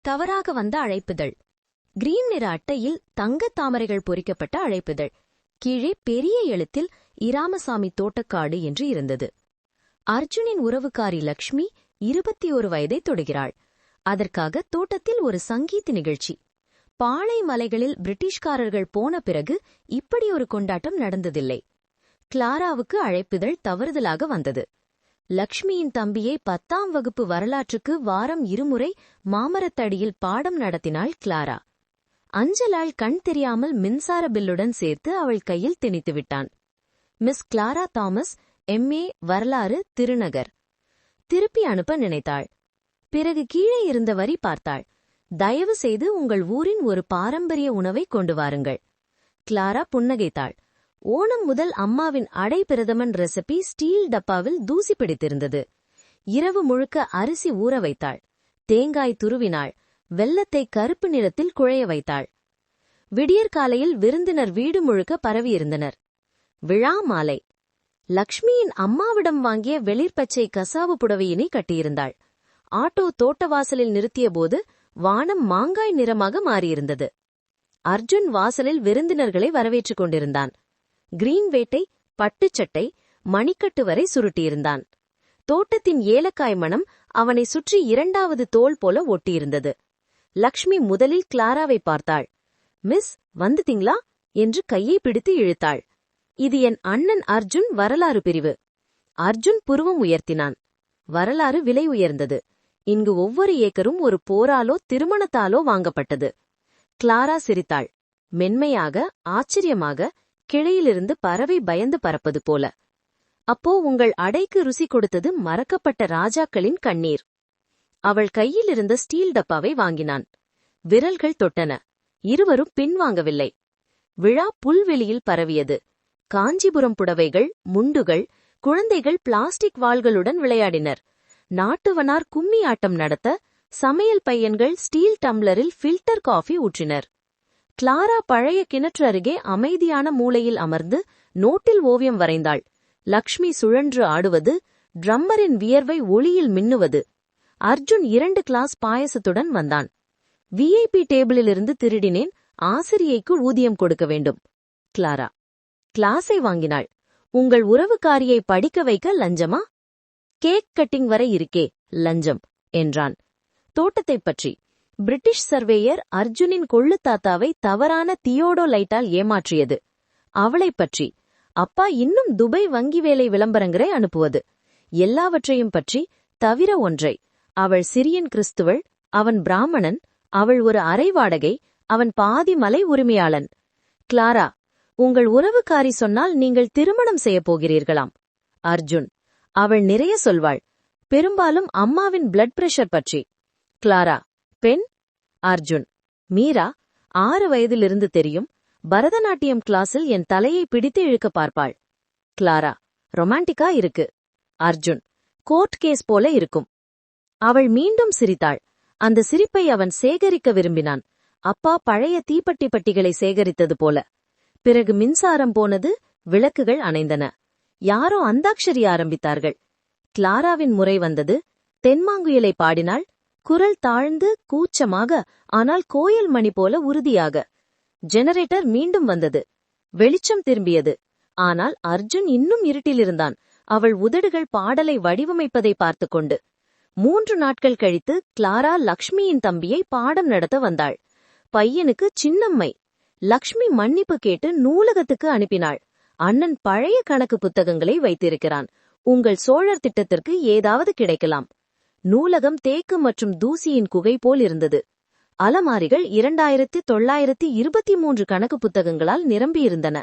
தவறாக வந்த அழைப்புதழ். கிரீன் நிற அட்டையில் தங்கத் தாமரைகள் பொறிக்கப்பட்ட அழைப்புதழ். கீழே பெரிய எழுத்தில் இராமசாமி தோட்டக்காடு என்று இருந்தது. அர்ஜுனின் உறவுக்காரி லக்ஷ்மி 21 வயதை தொடுகிறாள். அதற்காக தோட்டத்தில் ஒரு சங்கீத நிகழ்ச்சி. பாளை மலைகளில் பிரிட்டிஷ்காரர்கள் போன பிறகு இப்படி ஒரு கொண்டாட்டம் நடந்ததில்லை. கிளாராவுக்கு அழைப்புதழ் தவறுதலாக வந்தது. லக்ஷ்மியின் தம்பியை 10ஆம் வகுப்பு வரலாற்றுக்கு வாரம் 2 முறை மாமரத்தடியில் பாடம் நடத்தினாள் கிளாரா. அஞ்சலாள் கண் தெரியாமல் மின்சார பில்லுடன் சேர்த்து அவள் கையில் திணித்துவிட்டான். மிஸ் கிளாரா தாமஸ், MA வரலாறு, திருநகர். திருப்பி அனுப்ப நினைத்தாள். பிறகு கீழே இருந்த வரி பார்த்தாள். தயவு செய்து உங்கள் ஊரின் ஒரு பாரம்பரிய உணவை கொண்டு வாருங்கள். கிளாரா புன்னகைத்தாள். ஓணம் முதல் அம்மாவின் அடை பிரதமன் ரெசிபி ஸ்டீல் டப்பாவில் தூசி பிடித்திருந்தது. இரவு முழுக்க அரிசி ஊற வைத்தாள். தேங்காய் துருவினாள். வெல்லத்தை கருப்பு நிறத்தில் குழைய வைத்தாள். விடியற்காலையில் விருந்தினர் வீடு முழுக்க பரவியிருந்தனர். விழா மாலை. லக்ஷ்மியின் அம்மாவிடம் வாங்கிய வெளிர்பச்சை கசாவு புடவையினை கட்டியிருந்தாள். ஆட்டோ தோட்டவாசலில் நிறுத்தியபோது வானம் மாங்காய் நிறமாக மாறியிருந்தது. அர்ஜுன் வாசலில் விருந்தினர்களை வரவேற்றுக் கொண்டிருந்தான். கிரீன் வேட்டை, பட்டுச்சட்டை, மணிக்கட்டு வரை சுருட்டியிருந்தான். தோட்டத்தின் ஏலக்காய் மணம் அவனை சுற்றி 2வது தோல் போல ஒட்டியிருந்தது. லக்ஷ்மி முதலில் கிளாராவை பார்த்தாள். மிஸ், வந்துட்டீங்களா என்று கையை பிடித்து இழுத்தாள். இது என் அண்ணன் அர்ஜுன், வரலாறு பிரிவு. அர்ஜுன் புருவம் உயர்த்தினான். வரலாறு விலை உயர்ந்தது. இங்கு ஒவ்வொரு ஏக்கரும் ஒரு போராலோ திருமணத்தாலோ வாங்கப்பட்டது. கிளாரா சிரித்தாள். மென்மையாக, ஆச்சரியமாக, கிளையிலிருந்து பறவை பயந்து பறப்பது போல. அப்போ உங்கள் அடைக்கு ருசி கொடுத்தது மறக்கப்பட்ட ராஜாக்களின் கண்ணீர். அவள் கையிலிருந்த ஸ்டீல் டப்பாவை வாங்கினான். விரல்கள் தொட்டன. இருவரும் பின்வாங்கவில்லை. விழா புல்வெளியில் பரவியது. காஞ்சிபுரம் புடவைகள், முண்டுகள், குழந்தைகள் பிளாஸ்டிக் வாள்களுடன் விளையாடினர். நாட்டுவனார் கும்மி ஆட்டம் நடத்த சமையல் பையன்கள் ஸ்டீல் டம்ளரில் ஃபில்டர் காஃபி ஊற்றினர். கிளாரா பழைய கிணற்று அருகே அமைதியான மூலையில் அமர்ந்து நோட்டில் ஓவியம் வரைந்தாள். லக்ஷ்மி சுழன்று ஆடுவது, ட்ரம்மரின் வியர்வை ஒளியில் மின்னுவது. அர்ஜுன் 2 கிளாஸ் பாயசத்துடன் வந்தான். VIP டேபிளிலிருந்து திருடினேன், ஆசிரியைக்கு ஊதியம் கொடுக்க வேண்டும். கிளாரா கிளாஸை வாங்கினாள். உங்கள் உறவுக்காரியை படிக்க வைக்க லஞ்சமா? கேக் கட்டிங் வரை இருக்கே லஞ்சம் என்றான். தோட்டத்தைப் பற்றி. பிரிட்டிஷ் சர்வேயர் அர்ஜுனின் கொள்ளு தாத்தாவை தவறான தியோடோலைட்டால் ஏமாற்றியது. அவளைப் பற்றி. அப்பா இன்னும் துபை வங்கி வேலை விளம்பரங்களை அனுப்புவது. எல்லாவற்றையும் பற்றி, தவிர ஒன்றை. அவள் சிரியன் கிறிஸ்துவள், அவன் பிராமணன், அவள் ஒரு அரை வாடகை, அவன் பாதி மலை உரிமையாளன். கிளாரா, உங்கள் உறவுக்காரி சொன்னால் நீங்கள் திருமணம் செய்யப் போகிறீர்களாம். அர்ஜுன், அவள் நிறைய சொல்வாள். பெரும்பாலும் அம்மாவின் பிளட் பிரஷர் பற்றி. கிளாரா, பெண்? அர்ஜுன், மீரா 6 வயதிலிருந்து தெரியும். பரதநாட்டியம் கிளாஸில் என் தலையை பிடித்து இழுக்க பார்ப்பாள். கிளாரா, ரொமான்டிக்கா இருக்கு. அர்ஜுன், கோர்ட் கேஸ் போல இருக்கும். அவள் மீண்டும் சிரித்தாள். அந்த சிரிப்பை அவன் சேகரிக்க விரும்பினான். அப்பா பழைய தீப்பெட்டி பட்டிகளை சேகரித்தது போல. பிறகு மின்சாரம் போனது, விளக்குகள் அணைந்தன. யாரோ அந்தாக்ஷரி ஆரம்பித்தார்கள். கிளாராவின் முறை வந்தது. தென்மாங்குயிலை பாடினாள். குரல் தாழ்ந்து, கூச்சமாக, ஆனால் கோயில் மணி போல உறுதியாக. ஜெனரேட்டர் மீண்டும் வந்தது. வெளிச்சம் திரும்பியது. ஆனால் அர்ஜுன் இன்னும் இருட்டிலிருந்தான். அவள் உதடுகள் பாடலை வடிவமைப்பதை பார்த்து கொண்டு. 3 நாட்கள் கழித்து கிளாரா லக்ஷ்மியின் தம்பியை பாடம் நடத்த வந்தாள். பையனுக்கு சின்னம்மை. லக்ஷ்மி மன்னிப்பு கேட்டு நூலகத்துக்கு அனுப்பினாள். அண்ணன் பழைய கணக்கு புத்தகங்களை வைத்திருக்கிறான். உங்கள் சோழர் திட்டத்திற்கு ஏதாவது கிடைக்கலாம். நூலகம் தேக்கு மற்றும் தூசியின் குகை போல் இருந்தது. அலமாரிகள் 2923 கணக்கு புத்தகங்களால் நிரம்பியிருந்தன.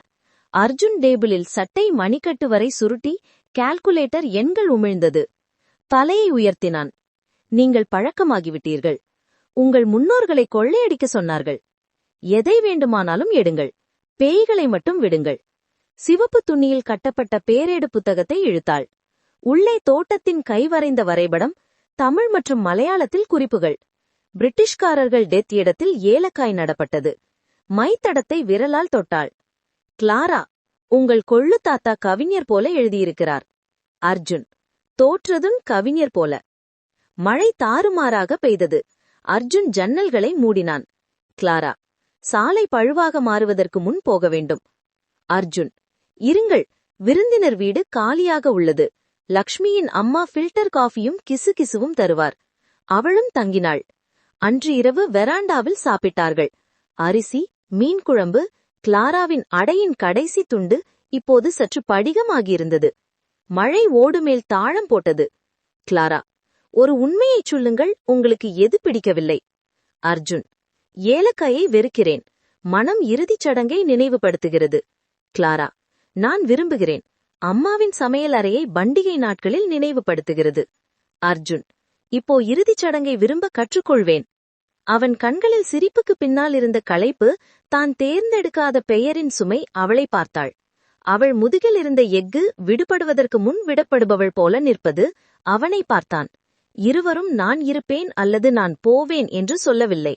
அர்ஜுன் டேபிளில் சட்டை மணிக்கட்டு வரை சுருட்டி கால்குலேட்டர் எண்கள் உமிழ்ந்தது. தலையை உயர்த்தினான். நீங்கள் பழக்கமாகிவிட்டீர்கள். உங்கள் முன்னோர்களை கொள்ளையடிக்க சொன்னார்கள். எதை வேண்டுமானாலும் எடுங்கள், பேய்களை மட்டும் விடுங்கள். சிவப்பு துணியில் கட்டப்பட்ட பேரேடு புத்தகத்தை இழுத்தாள். உள்ளே தோட்டத்தின் கைவரைந்த வரைபடம், தமிழ் மற்றும் மலையாளத்தில் குறிப்புகள். பிரிட்டிஷ்காரர்கள் டெத் இடத்தில் ஏலக்காய் நடப்பட்டது. மைத்தடத்தை விரலால் தொட்டாள். கிளாரா, உங்கள் கொள்ளு தாத்தா கவிஞர் போல எழுதியிருக்கிறார். அர்ஜுன், தோற்றதும் கவிஞர் போல. மழை தாறுமாறாக பெய்தது. அர்ஜுன் ஜன்னல்களை மூடினான். கிளாரா, சாலை பழுவாக மாறுவதற்கு முன் போக வேண்டும். அர்ஜுன், இருங்கள், விருந்தினர் வீடு காலியாக உள்ளது. லக்ஷ்மியின் அம்மா ஃபில்டர் காஃபியும் கிசுகிசுவும் தருவார். அவளும் தங்கினாள். அன்று இரவு வெராண்டாவில் சாப்பிட்டார்கள். அரிசி, மீன் குழம்பு, கிளாராவின் அடையின் கடைசி துண்டு இப்போது சற்று படிகமாகியிருந்தது. மழை ஓடுமேல் தாழம் போட்டது. கிளாரா, ஒரு உண்மையைச் சொல்லுங்கள், உங்களுக்கு எது பிடிக்கவில்லை? அர்ஜுன், ஏலக்காயை வெறுக்கிறேன். மனம் இறுதிச் சடங்கை நினைவுபடுத்துகிறது. கிளாரா, நான் விரும்புகிறேன். அம்மாவின் சமையல் அறையை பண்டிகை நாட்களில் நினைவுபடுத்துகிறது. அர்ஜுன், இப்போ இறுதிச் சடங்கை விரும்ப கற்றுக்கொள்வேன். அவன் கண்களில் சிரிப்புக்கு பின்னால் இருந்த களைப்பு, தான் தேர்ந்தெடுக்காத பெயரின் சுமை அவளை பார்த்தாள். அவள் முதுகில் இருந்த எஃகு விடுபடுவதற்கு முன் விடப்படுபவள் போல நிற்பது அவனை பார்த்தான். இருவரும் நான் இருப்பேன் அல்லது நான் போவேன் என்று சொல்லவில்லை.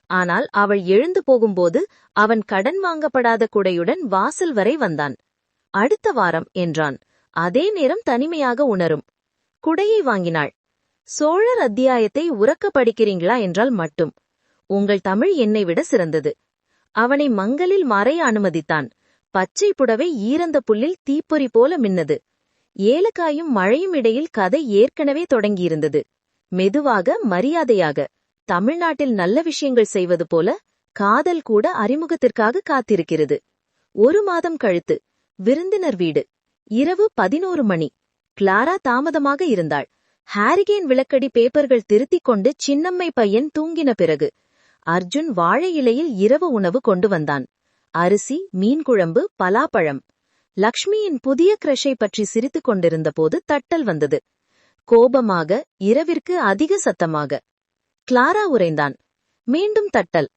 ஆனால் அவள் எழுந்து போகும்போது அவன் கடன் வாங்கப்படாத குடையுடன் வாசல் வரை வந்தான். அடுத்த வாரம் என்றான். அதே நேரம் தனிமையாக உணரும். குடையை வாங்கினாள். சோழர் அத்தியாயத்தை உரக்க படிக்கிறீங்களா என்றால் மட்டும். உங்கள் தமிழ் என்னை விட சிறந்தது. அவனை மங்கலில் மறைய அனுமதித்தான். பச்சை புடவை ஈரந்த புல்லில் தீப்பொறி போல மின்னது. ஏலக்காயும் மழையும் இடையில் கதை ஏற்கனவே தொடங்கியிருந்தது. மெதுவாக, மரியாதையாக. தமிழ்நாட்டில் நல்ல விஷயங்கள் செய்வது போல காதல் கூட அறிமுகத்திற்காக காத்திருக்கிறது. 1 மாதம் கழித்து விருந்தினர் வீடு. இரவு 11 மணி. கிளாரா தாமதமாக இருந்தாள். ஹாரிகேன் விளக்கடி பேப்பர்கள் திருத்திக் கொண்டு சின்னம்மை பையன் தூங்கின பிறகு அர்ஜுன் வாழை இலையில் இரவு உணவு கொண்டு வந்தான். அரிசி, மீன் குழம்பு, பலாப்பழம். லக்ஷ்மியின் புதிய கிரஷை பற்றி சிரித்துக் கொண்டிருந்த போது தட்டல் வந்தது. கோபமாக, இரவிற்கு அதிக சத்தமாக. கிளாரா உறைந்தான். மீண்டும் தட்டல்.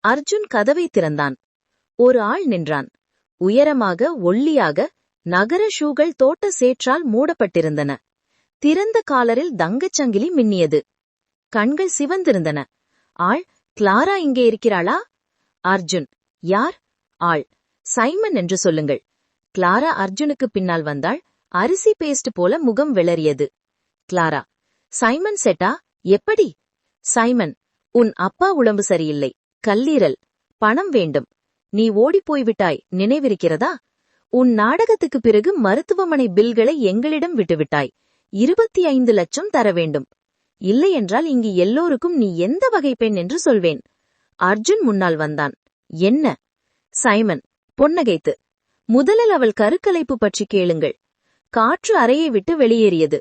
அர்ஜுன் கதவை திறந்தான். ஒரு ஆள் நின்றான். உயரமாக, ஒல்லியாக. நகர ஷூகள் தோட்ட சேற்றால் மூடப்பட்டிருந்தன. திறந்த காலரில் தங்கச்சங்கிலி மின்னியது. கண்கள் சிவந்திருந்தன. ஆள், கிளாரா இங்கே இருக்கிறாளா? அர்ஜுன், யார்? ஆள், சைமன் என்று சொல்லுங்கள். கிளாரா அர்ஜுனுக்கு பின்னால் வந்தாள். அரிசி பேஸ்ட் போல முகம் வெளறியது. கிளாரா, சைமன் செட்டா? எப்படி? சைமன், உன் அப்பா உடம்பு சரியில்லை. கல்லீரல். பணம் வேண்டும். நீ ஓடிப்போய்விட்டாய், நினைவிருக்கிறதா? உன் நாடகத்துக்கு பிறகு மருத்துவமனை பில்களை எங்களிடம் விட்டுவிட்டாய். 25 லட்சம் தர வேண்டும். இல்லையென்றால் இங்கு எல்லோருக்கும் நீ எந்த வகை பெண் என்று சொல்வேன். அர்ஜுன் முன்னால் வந்தான். என்ன? சைமன் பொன்னகைத்து, முதலில் அவள் கருக்கலைப்பு பற்றி கேளுங்கள். காற்று அறையை விட்டு வெளியேறியது.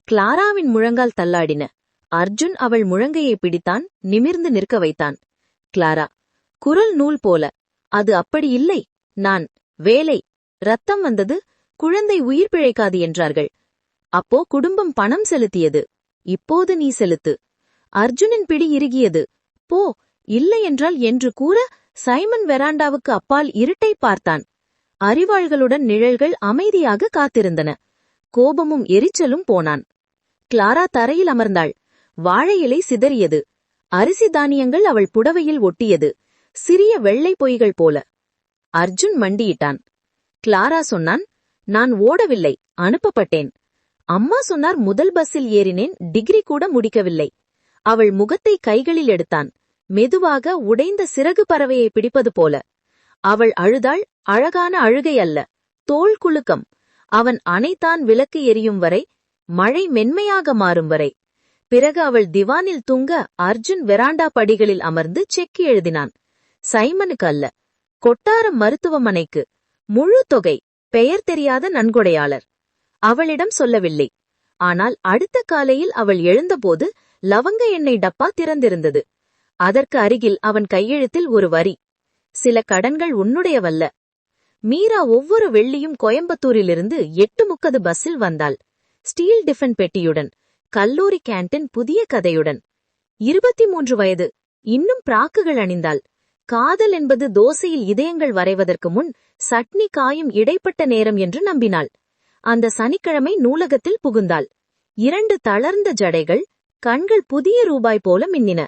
கிளாராவின் முழங்கால் தள்ளாடின. அர்ஜுன் அவள் முழங்கையை பிடித்தான், நிமிர்ந்து நிற்க வைத்தான். கிளாரா, குரல் நூல் போல. அது அப்படி இல்லை. நான் வேலை. ரத்தம் வந்தது. குழந்தை உயிர் பிழைக்காது என்றார்கள். அப்போ குடும்பம் பணம் செலுத்தியது. இப்போது நீ செலுத்து. அர்ஜுனின் பிடி இறுகியது. போ, இல்லை என்றால் என்று கூற சைமன் வெராண்டாவுக்கு அப்பால் இருட்டை பார்த்தான். அறிவாள்களுடன் நிழல்கள் அமைதியாக காத்திருந்தன. கோபமும் எரிச்சலும் போனான். கிளாரா தரையில் அமர்ந்தாள். வாழை இலை சிதறியது. அரிசி தானியங்கள் அவள் புடவையில் ஒட்டியது, சிறிய வெள்ளை பொய்கள் போல. அர்ஜுன் மண்டியிட்டான். கிளாரா சொன்னான், நான் ஓடவில்லை, அனுப்பப்பட்டேன். அம்மா சொன்னார், முதல் பஸ்ஸில் ஏறினேன், டிகிரி கூட முடிக்கவில்லை. அவள் முகத்தை கைகளில் எடுத்தான். மெதுவாக உடைந்த சிறகு பறவையை பிடிப்பது போல. அவள் அழுதாள். அழகான அழுகை அல்ல, தோள் குலுக்கம். அவன் அணைத்தான். விளக்கு எரியும் வரை, மழை மென்மையாக மாறும் வரை. பிறகு அவள் திவானில் தூங்க அர்ஜுன் வெராண்டா படிகளில் அமர்ந்து செக் எழுதினான். சைமனுக்கு அல்ல, கொட்டாரம் மருத்துவமனைக்கு. முழு தொகை. பெயர் தெரியாத நன்கொடையாளர். அவளிடம் சொல்லவில்லை. ஆனால் அடுத்த காலையில் அவள் எழுந்தபோது லவங்க எண்ணெய் டப்பா திறந்திருந்தது. அதற்கு அருகில் அவன் கையெழுத்தில் ஒரு வரி, சில கடன்கள் உன்னுடையவல்ல. மீரா ஒவ்வொரு வெள்ளியும் கோயம்புத்தூரிலிருந்து 8:30 பஸ்ஸில் வந்தாள். ஸ்டீல் டிஃபன் பெட்டியுடன், கல்லூரி கேன்டீன் புதிய கதையுடன். 23 வயது. இன்னும் பிராக்குகள் அணிந்தாள். காதல் என்பது தோசையில் இதயங்கள் வரைவதற்கு முன் சட்னி காயும் இடைப்பட்ட நேரம் என்று நம்பினாள். அந்த சனிக்கிழமை நூலகத்தில் புகுந்தாள். 2 தளர்ந்த ஜடைகள், கண்கள் புதிய ரூபாய் போல மின்னின.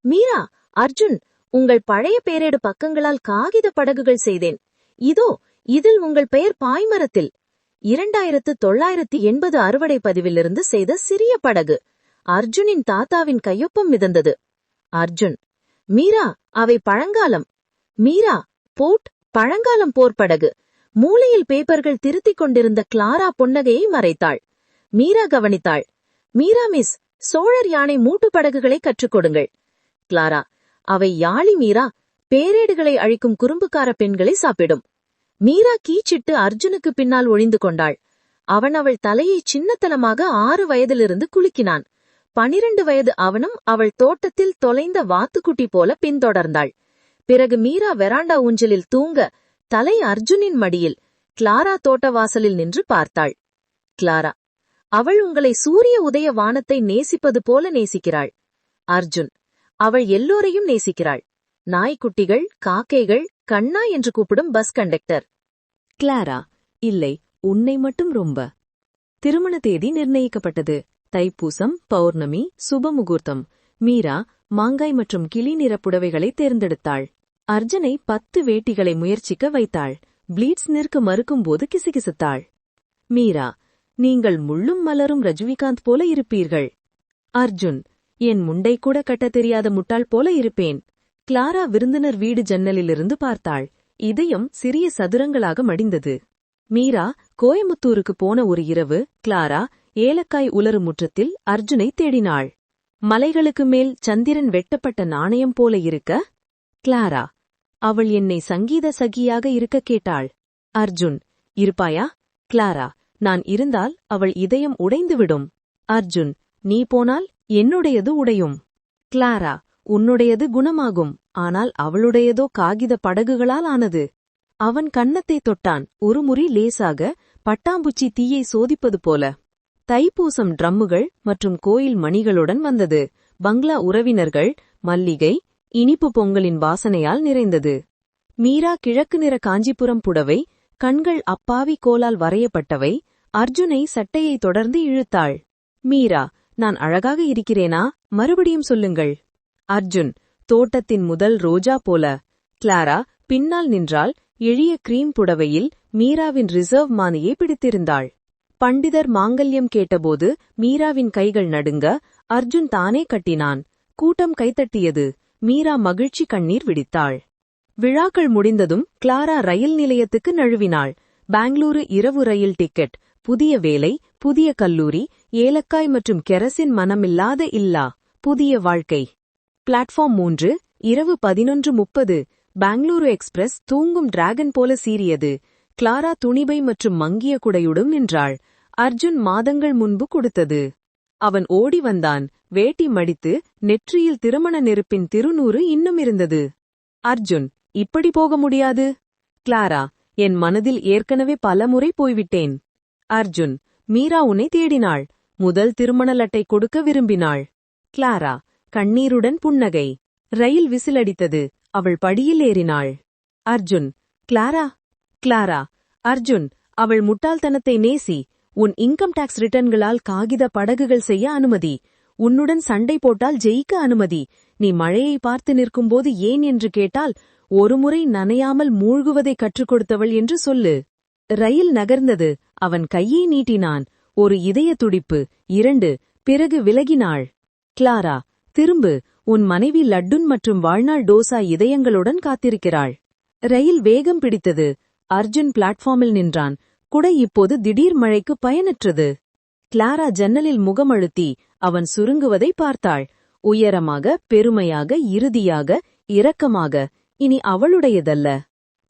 மீரா, அர்ஜுன், உங்கள் பழைய பேரேடு பக்கங்களால் காகித படகுகள் செய்தேன். இதோ, இதில் உங்கள் பெயர் பாய்மரத்தில். 2980 அறுவடை பதிவிலிருந்து செய்த சிறிய படகு. அர்ஜுனின் தாத்தாவின் கையொப்பம் மிதந்தது. அர்ஜுன்: மீரா, அவை பழங்காலம். மீரா: போட், பழங்காலம் போர்ப்படகு. மூலையில் பேப்பர்கள் திருத்திக் கொண்டிருந்த கிளாரா புன்னகையை மறைத்தாள். மீரா கவனித்தாள். மீரா மிஸ், சோழர் யானை மூட்டு படகுகளை கற்றுக் கொடுங்கள். கிளாரா: அவை யாழி மீரா, பேரேடுகளை அழிக்கும் குறும்புக்கார பெண்களை சாப்பிடும். மீரா கீச்சிட்டு அர்ஜுனுக்கு பின்னால் ஒளிந்து கொண்டாள். அவன் அவள் தலையை சின்னத்தனமாக 6 வயதிலிருந்து குலுக்கினான். 12 வயது அவனும் அவள் தோட்டத்தில் தொலைந்த வாத்துக்குட்டி போல பின்தொடர்ந்தாள். பிறகு மீரா வெராண்டா ஊஞ்சலில் தூங்க, தலை அர்ஜுனின் மடியில், கிளாரா தோட்ட வாசலில் நின்று பார்த்தாள். கிளாரா: அவள் உங்களை சூரிய உதய வானத்தை நேசிப்பது போல நேசிக்கிறாள். அர்ஜுன்: அவள் எல்லோரையும் நேசிக்கிறாள். நாய்க்குட்டிகள், காக்கைகள், கண்ணா என்று கூப்பிடும் பஸ் கண்டக்டர். கிளாரா: இல்லை, உன்னை மட்டும் ரொம்ப. திருமண தேதி நிர்ணயிக்கப்பட்டது. தைப்பூசம், பௌர்ணமி, சுபமுகூர்த்தம். மீரா மாங்காய் மற்றும் கிளி நிற புடவைகளை தேர்ந்தெடுத்தாள். அர்ஜுனை 10 வேட்டிகளை முயற்சிக்க வைத்தாள். ப்ளீட்ஸ் நிற்க மறுக்கும்போது கிசுகிசுத்தாள். மீரா: நீங்கள் முள்ளும் மலரும் ரஜினிகாந்த் போல இருப்பீர்கள். அர்ஜுன்: என் முண்டை கூட கட்டத் தெரியாத முட்டாள் போல இருப்பேன். கிளாரா விருந்தினர் வீடு ஜன்னலிலிருந்து பார்த்தாள். இதயம் சிறிய சதுரங்களாக மடிந்தது. மீரா கோயமுத்தூருக்கு போன ஒரு இரவு, கிளாரா ஏலக்காய் உலரு முற்றத்தில் அர்ஜுனை தேடினாள். மலைகளுக்கு மேல் சந்திரன் வெட்டப்பட்ட நாணயம் போல இருக்க. கிளாரா: அவள் என்னை சங்கீத சகியாக இருக்க கேட்டாள். அர்ஜுன்: இருப்பாயா? கிளாரா: நான் இருந்தால் அவள் இதயம் உடைந்துவிடும். அர்ஜுன்: நீ போனால் என்னுடையது உடையும். கிளாரா: உன்னுடையது குணமாகும், ஆனால் அவளுடையதோ காகித படகுகளால் ஆனது. அவன் கன்னத்தை தொட்டான், ஒரு முறி லேசாக, பட்டாம்பூச்சி தீயை சோதிப்பது போல. தைப்பூசம் ட்ரம்முகள் மற்றும் கோயில் மணிகளுடன் வந்தது. பங்களா உறவினர்கள், மல்லிகை, இனிப்பு பொங்கலின் வாசனையால் நிறைந்தது. மீரா கிழக்கு நிற காஞ்சிபுரம் புடவை, கண்கள் அப்பாவி கோலால் வரையப்பட்டவை. அர்ஜுனை சட்டையை தொடர்ந்து இழுத்தாள். மீரா: நான் அழகாக இருக்கிறேனா? மறுபடியும் சொல்லுங்கள். அர்ஜுன்: தோட்டத்தின் முதல் ரோஜா போல. கிளாரா பின்னால் நின்றாள். எளிய கிரீம் புடவையில் மீராவின் ரிசர்வ் மானியை பிடித்திருந்தாள். பண்டிதர் மாங்கல்யம் கேட்டபோது மீராவின் கைகள் நடுங்க. அர்ஜுன் தானே கட்டினான். கூட்டம் கைத்தட்டியது. மீரா மகிழ்ச்சி கண்ணீர் விடித்தாள். விழாக்கள் முடிந்ததும் கிளாரா ரயில் நிலையத்துக்கு நழுவினாள். பெங்களூரு இரவு ரயில் டிக்கெட், புதிய வேலை, புதிய கல்லூரி, ஏலக்காய் மற்றும் கெரசின் மனமில்லாத இல்லா புதிய வாழ்க்கை. பிளாட்ஃபார்ம் 3, இரவு 11:30. பெங்களூரு எக்ஸ்பிரஸ் தூங்கும் டிராகன் போல சீறியது. கிளாரா துணிபை மற்றும் மங்கிய குடையுடன் நின்றாள். அர்ஜுன் மாதங்கள் முன்பு கொடுத்தது. அவன் ஓடி வந்தான். வேட்டி மடித்து, நெற்றியில் திருமண நெருப்பின் திருநூறு இன்னும் இருந்தது. அர்ஜுன்: இப்படி போக முடியாது. கிளாரா: என் மனதில் ஏற்கனவே பலமுறை போய்விட்டேன். அர்ஜுன்: மீரா உன்னை தேடினாள். முதல் திருமண லட்டை கொடுக்க விரும்பினாள். கிளாரா கண்ணீருடன் புன்னகை. ரயில் விசிலடித்தது. அவள் படியில் ஏறினாள். அர்ஜுன்: கிளாரா. கிளாரா: அர்ஜுன், அவள் முட்டாள்தனத்தை நேசி. உன் இன்கம் டாக்ஸ் ரிட்டர்ன்களால் காகித படகுகள் செய்ய அனுமதி. உன்னுடன் சண்டை போட்டால் ஜெயிக்க அனுமதி. நீ மழையை பார்த்து நிற்கும்போது ஏன் என்று கேட்டால், ஒருமுறை நனையாமல் மூழ்குவதை கற்றுக் கொடுத்தவள் என்று சொல்லு. ரயில் நகர்ந்தது. அவன் கையை நீட்டினான். ஒரு இதய துடிப்பு. 2. பிறகு விலகினாள். கிளாரா: திரும்பு. உன் மனைவி லட்டுன் மற்றும் வாழ்நாள் டோசா இதயங்களுடன் காத்திருக்கிறாள். ரயில் வேகம் பிடித்தது. அர்ஜுன் பிளாட்ஃபார்மில் நின்றான். குடை இப்போது திடீர் மழைக்கு பயனற்றது. கிளாரா ஜன்னலில் முகமழுத்தி அவன் சுருங்குவதை பார்த்தாள். உயரமாக, பெருமையாக, இறுதியாக, இரக்கமாக. இனி அவளுடையதல்ல.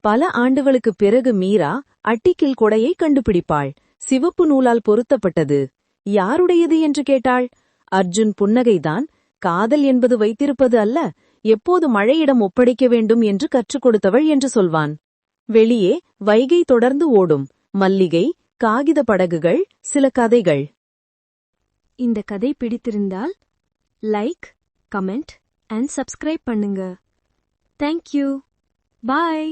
பல ஆண்டுகளுக்குப் பிறகு மீரா அட்டிக்கில் கொடையை கண்டுபிடிப்பாள். சிவப்பு நூலால் பொருத்தப்பட்டது. யாருடையது என்று கேட்டாள். அர்ஜுன் புன்னகைதான். காதல் என்பது வைத்திருப்பது அல்ல, எப்போது மழையிடம் ஒப்படைக்க வேண்டும் என்று கற்றுக் கொடுத்தவள் என்று சொல்வான். வெளியே வைகை தொடர்ந்து ஓடும். மல்லிகை, காகித படகுகள், சில கதைகள். இந்த கதை பிடித்திருந்தால் லைக், கமெண்ட் அண்ட் சப்ஸ்கிரைப் பண்ணுங்க. தேங்க்யூ. பாய்.